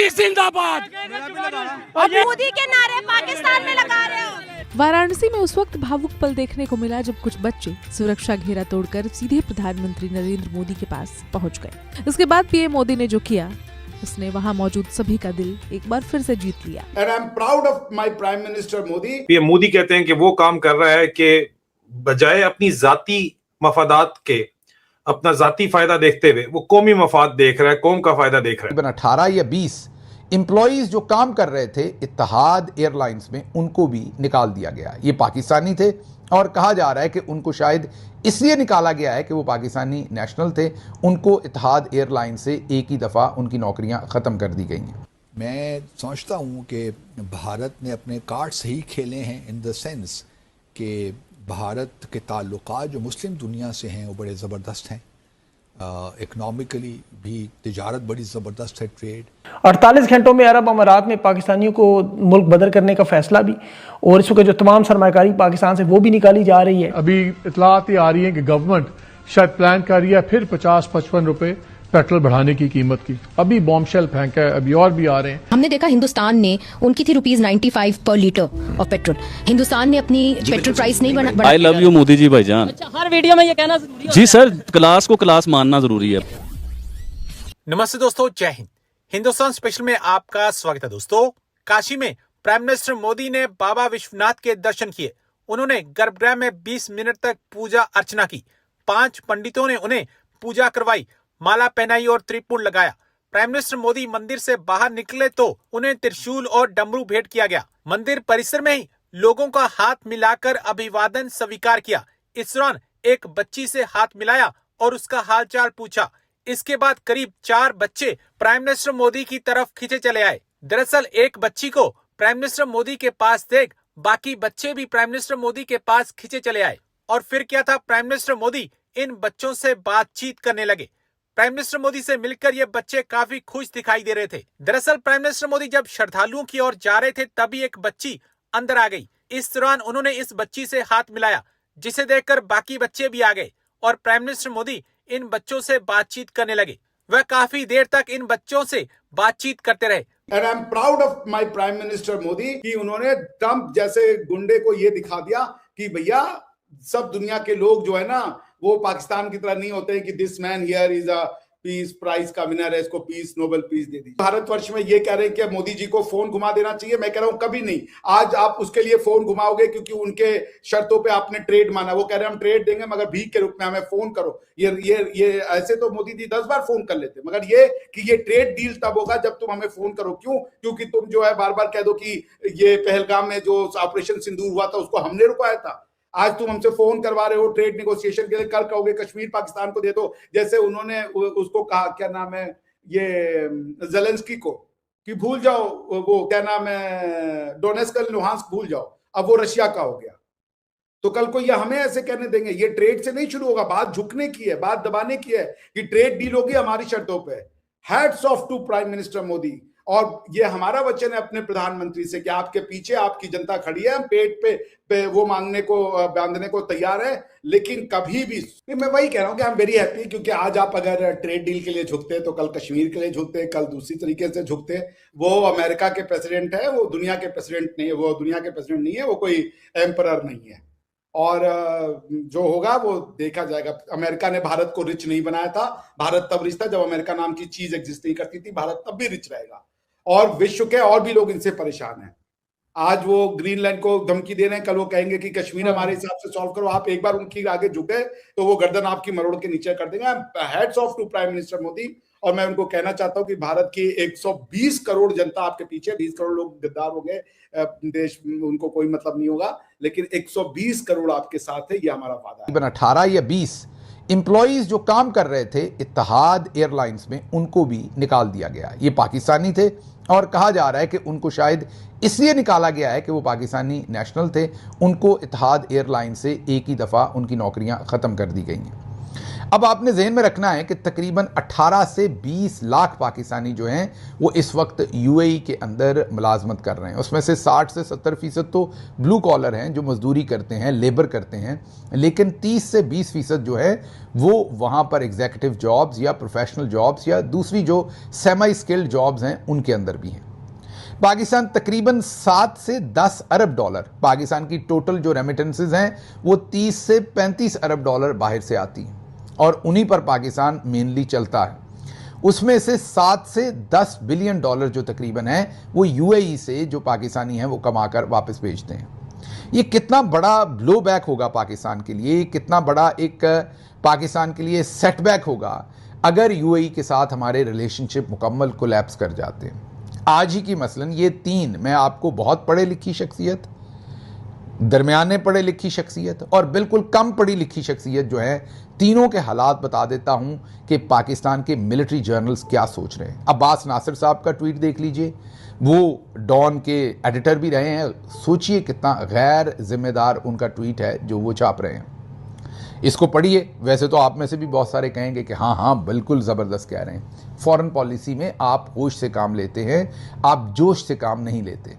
मोदी जिंदाबाद। मोदी के नारे पाकिस्तान में लगा रहे हो। वाराणसी में उस वक्त भावुक पल देखने को मिला जब कुछ बच्चे सुरक्षा घेरा तोड़कर सीधे प्रधानमंत्री नरेंद्र मोदी के पास पहुंच गए। इसके बाद पीएम मोदी ने जो किया, उसने वहां मौजूद सभी का दिल एक बार फिर से जीत लिया। And I'm proud of my Prime Minister Modi. PM Modi कहते हैं कि वो काम कर रहा है कि बजाय अपनी जाती मफादात के, अपना जाती फायदा देखते हुए वो कौमी मफाद देख रहा है, कौम का फायदा देख रहा है। 18 या 20 एम्प्लॉइज जो काम कर रहे थे इत्तेहाद एयरलाइंस में, उनको भी निकाल दिया गया। ये पाकिस्तानी थे और कहा जा रहा है कि उनको शायद इसलिए निकाला गया है कि वो पाकिस्तानी नेशनल थे। उनको इत्तेहाद एयरलाइन से एक ही दफ़ा उनकी नौकरियां ख़त्म कर दी गई हैं। मैं समझता हूँ कि भारत ने अपने कार्ड सही खेले हैं इन द सेंस कि भारत के ताल्लुकात जो मुस्लिम दुनिया से हैं वो बड़े ज़बरदस्त हैं। इकनॉमिकली भी तिजारत बड़ी ज़बरदस्त है, ट्रेड। 48 घंटों में अरब अमारात में पाकिस्तानियों को मुल्क बदर करने का फैसला भी, और इस वक्त जो तमाम सरमाकारी पाकिस्तान से वो भी निकाली जा रही है। अभी इतलात आ रही है कि गवर्नमेंट शायद प्लान कर रही है फिर 50-55 रुपए पेट्रोल बढ़ाने की कीमत की। अभी बॉम्बशेल फेंका है, अभी और भी आ रहे हैं। हमने देखा हिंदुस्तान ने, उनकी थी ₹95 पर लीटर ऑफ पेट्रोल। हिंदुस्तान ने अपनी पेट्रोल प्राइस नहीं बढ़ाई। I love you Modi ji भाईजान। अच्छा, हर वीडियो में ये कहना जरूरी है। जी सर, क्लास को क्लास मानना जरूरी है। नमस्ते दोस्तों, जय हिंद। हिंदुस्तान स्पेशल में आपका स्वागत है। दोस्तों, काशी में प्राइम मिनिस्टर मोदी ने बाबा विश्वनाथ के दर्शन किए। उन्होंने गर्भगृह में 20 मिनट तक पूजा अर्चना की। 5 पंडितों ने उन्हें पूजा करवाई, माला पहनाई और त्रिपुर लगाया। प्राइम मिनिस्टर मोदी मंदिर से बाहर निकले तो उन्हें त्रिशूल और डमरू भेंट किया गया। मंदिर परिसर में ही लोगों का हाथ मिलाकर अभिवादन स्वीकार किया। इस दौरान एक बच्ची से हाथ मिलाया और उसका हालचाल पूछा। इसके बाद करीब 4 बच्चे प्राइम मिनिस्टर मोदी की तरफ खींचे चले आए। दरअसल एक बच्ची को प्राइम मिनिस्टर मोदी के पास देख बाकी बच्चे भी प्राइम मिनिस्टर मोदी के पास खींचे चले आए। और फिर क्या था, प्राइम मिनिस्टर मोदी इन बच्चों से बातचीत करने लगे। प्राइम मिनिस्टर मोदी से मिलकर ये बच्चे काफी खुश दिखाई दे रहे थे। दरअसल प्राइम मिनिस्टर मोदी जब श्रद्धालुओं की ओर जा रहे थे तभी एक बच्ची अंदर आ गई। इस दौरान उन्होंने इस बच्ची से हाथ मिलाया, जिसे देखकर बाकी बच्चे भी आ गए और प्राइम मिनिस्टर मोदी इन बच्चों से बातचीत करने लगे। वह काफी देर तक इन बच्चों से बातचीत करते रहे। And I'm proud of my Prime Minister Modi कि उन्होंने ट्रंप जैसे गुंडे को ये दिखा दिया कि भैया सब दुनिया के लोग जो है ना वो पाकिस्तान की तरह नहीं होते कि this man here is a peace prize का विनर है, इसको पीस नोबेल पीस दे दी। भारतवर्ष में ये कह रहे हैं कि मोदी जी को फोन घुमा देना चाहिए। मैं कह रहा हूं कभी नहीं। आज आप उसके लिए फोन घुमाओगे क्योंकि उनके शर्तों पे आपने ट्रेड माना। वो कह रहे हैं हम ट्रेड देंगे मगर भीख के रूप में हमें फोन करो। ये ऐसे तो मोदी जी 10 बार फोन कर लेते, मगर ये कि ये ट्रेड डील तब होगा जब तुम हमें फोन करो। क्यों? क्योंकि तुम जो है बार बार कह दो कि ये पहलगाम में जो ऑपरेशन सिंदूर हुआ था उसको हमने रुकवाया था। आज तुम हमसे फोन करवा रहे हो ट्रेड नेगोशिएशन के लिए। कल कहोगे कश्मीर पाकिस्तान को दे दो, जैसे उन्होंने उसको कहा, क्या नाम है, ये ज़ेलेंस्की को, कि भूल जाओ वो क्या नाम है, डोनेस्क लुहांस्क भूल जाओ, अब वो रशिया का हो गया। तो कल को ये हमें ऐसे कहने देंगे? ये ट्रेड से नहीं शुरू होगा। बात झुकने की है, बात दबाने की है कि ट्रेड डील होगी हमारी शर्तों पे। Hats off to prime minister Modi. और ये हमारा वचन है अपने प्रधानमंत्री से कि आपके पीछे आपकी जनता खड़ी है। हम पेट पे वो मांगने को, बांधने को तैयार है, लेकिन कभी भी मैं वही कह रहा हूं कि आई एम वेरी हैप्पी, क्योंकि आज आप अगर ट्रेड डील के लिए झुकते तो कल कश्मीर के लिए झुकते, कल दूसरी तरीके से झुकते। वो अमेरिका के प्रेसिडेंट है, वो दुनिया के प्रेसिडेंट नहीं है। वो दुनिया के प्रेसिडेंट नहीं है, वो कोई एम्परर नहीं है। और जो होगा वो देखा जाएगा। अमेरिका ने भारत को रिच नहीं बनाया था। भारत तब रिच था जब अमेरिका नाम की चीज एग्जिस्ट नहीं करती थी। भारत तब भी रिच रहेगा और विश्व के और भी लोग इनसे परेशान हैं। आज वो ग्रीनलैंड को धमकी दे रहे हैं, कल वो कहेंगे कि कश्मीर हमारे हिसाब से सॉल्व करो। आप एक बार उनकी आगे झुके तो वो गर्दन आपकी मरोड़ के नीचे कर देंगे। Hats off to prime minister Modi. और मैं उनको कहना चाहता हूं कि भारत की 120 करोड़ जनता आपके पीछे। 20 करोड़ लोग गद्दार हो गए, देश उनको कोई मतलब नहीं होगा, लेकिन 120 करोड़ आपके साथ है, ये हमारा वादा है। 18 या 20 एम्प्लॉइज जो काम कर रहे थे इत्तेहाद एयरलाइंस में, उनको भी निकाल दिया गया। ये पाकिस्तानी थे और कहा जा रहा है कि उनको शायद इसलिए निकाला गया है कि वो पाकिस्तानी नेशनल थे। उनको इत्तेहाद एयरलाइन से एक ही दफ़ा उनकी नौकरियां ख़त्म कर दी गई हैं। अब आपने जहन में रखना है कि तकरीबन 18 से 20 लाख पाकिस्तानी जो हैं वो इस वक्त यूएई के अंदर मुलाजमत कर रहे हैं। उसमें से 60 से 70% तो ब्लू कॉलर हैं, जो मजदूरी करते हैं, लेबर करते हैं, लेकिन 30 से 20% जो है वो वहाँ पर एग्जीक्यूटिव जॉब्स या प्रोफेशनल जॉब्स या दूसरी जो सेमी स्किल्ड जॉब्स हैं उनके अंदर भी हैं। पाकिस्तान तकरीबन 7 से 10 अरब डॉलर, पाकिस्तान की टोटल जो रेमिटेंसेज हैं वो 30 से 35 अरब डॉलर बाहर से आती हैं और उन्हीं पर पाकिस्तान मेनली चलता है। उसमें से 7 से 10 बिलियन डॉलर जो तकरीबन है वो यूएई से जो पाकिस्तानी हैं वो कमाकर वापस भेजते हैं। ये कितना बड़ा ब्लो बैक होगा पाकिस्तान के लिए, कितना बड़ा एक पाकिस्तान के लिए सेटबैक होगा अगर यूएई के साथ हमारे रिलेशनशिप मुकम्मल कोलैप्स कर जाते हैं। आज ही की मसलन ये 3, मैं आपको बहुत पढ़े लिखी शख्सियत, दरमियाने पढ़े लिखी शख्सियत और बिल्कुल कम पढ़ी लिखी शख्सियत जो है, तीनों के हालात बता देता हूं कि पाकिस्तान के मिलिट्री जर्नल्स क्या सोच रहे हैं। अब्बास नासिर साहब का ट्वीट देख लीजिए, वो डॉन के एडिटर भी रहे हैं। सोचिए कितना गैर जिम्मेदार उनका ट्वीट है जो वो छाप रहे हैं। इसको पढ़िए। वैसे तो आप में से भी बहुत सारे कहेंगे कि हाँ बिल्कुल ज़बरदस्त कह रहे हैं। फॉरेन पॉलिसी में आप होश से काम लेते हैं, आप जोश से काम नहीं लेते।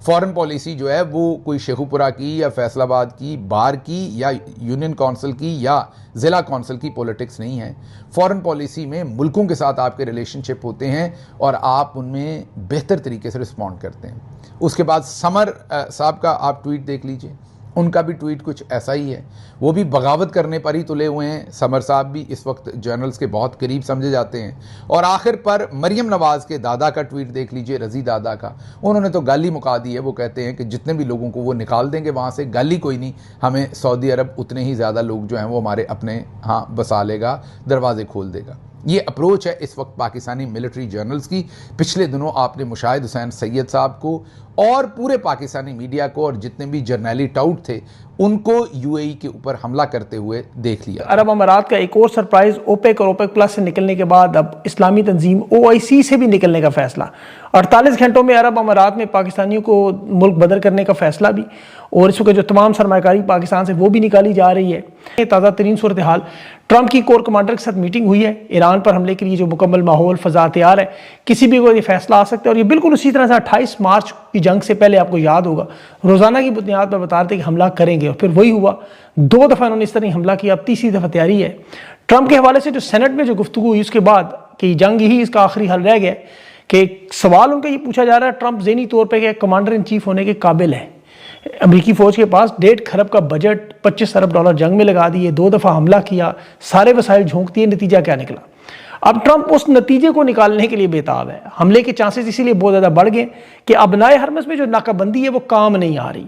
फॉरेन पॉलिसी जो है वो कोई शेखुपुरा की या फैसलाबाद की, बार की या यूनियन काउंसिल की या ज़िला काउंसिल की पॉलिटिक्स नहीं है। फॉरेन पॉलिसी में मुल्कों के साथ आपके रिलेशनशिप होते हैं और आप उनमें बेहतर तरीके से रिस्पॉन्ड करते हैं। उसके बाद समर साहब का आप ट्वीट देख लीजिए, उनका भी ट्वीट कुछ ऐसा ही है। वो भी बगावत करने पर ही तुले हुए हैं। समर साहब भी इस वक्त जर्नल्स के बहुत करीब समझे जाते हैं। और आखिर पर मरियम नवाज़ के दादा का ट्वीट देख लीजिए, रज़ी दादा का। उन्होंने तो गाली मुका दी है। वो कहते हैं कि जितने भी लोगों को वो निकाल देंगे वहाँ से, गाली कोई नहीं, हमें सऊदी अरब उतने ही ज़्यादा लोग जो हैं वो हमारे अपने यहाँ बसा लेगा, दरवाजे खोल देगा। ये अप्रोच है इस वक्त पाकिस्तानी मिलिट्री जर्नल्स की। पिछले दिनों आपने मुशाहिद हुसैन सैयद साहब को और पूरे पाकिस्तानी मीडिया को और जितने भी जर्नैली टाउट थे उनको यूएई के ऊपर हमला करते हुए देख लिया। अरब अमारात का एक और सरप्राइज, ओपेक और ओपेक प्लस से निकलने के बाद अब इस्लामी तंजीम ओआईसी से भी निकलने का फैसला। 48 घंटों में अरब अमारात में पाकिस्तानियों को मुल्क बदर करने का फैसला भी, और इस वक्त जो तमाम सरमाकारी पाकिस्तान से वो भी निकाली जा रही है। ताज़ा तरीन सूरत हाल, ट्रंप की कोर कमांडर के साथ मीटिंग हुई है। ईरान पर हमले के लिए जो मुकम्मल माहौल फ़ज़ा तैयार है, किसी भी को ये फैसला आ सकता है। और ये बिल्कुल उसी तरह से 28 मार्च की जंग से पहले आपको याद होगा रोज़ाना की बुनियाद पर बता रहे थे कि हमला करेंगे, और फिर वही हुआ। 2 दफ़ा उन्होंने इस तरह हमला किया, अब तीसरी दफ़ा तैयारी है। ट्रंप के हवाले से जो सेनेट में जो गुफ्तगू हुई उसके बाद कि जंग ही इसका आखिरी हल रह गया, कि सवाल उनका ये पूछा जा रहा है ट्रंप ज़हनी तौर पर कमांडर इन चीफ होने के काबिल है। अमेरिकी फ़ौज के पास 1.5 खरब का बजट, 25 अरब डॉलर जंग में लगा दिए, 2 दफ़ा हमला किया, सारे वसाइल झोंक दिए, नतीजा क्या निकला? अब ट्रंप उस नतीजे को निकालने के लिए बेताब है। हमले के चांसेस इसीलिए बहुत ज़्यादा बढ़ गए कि अब नाए हरमस में जो नाकाबंदी है वो काम नहीं आ रही।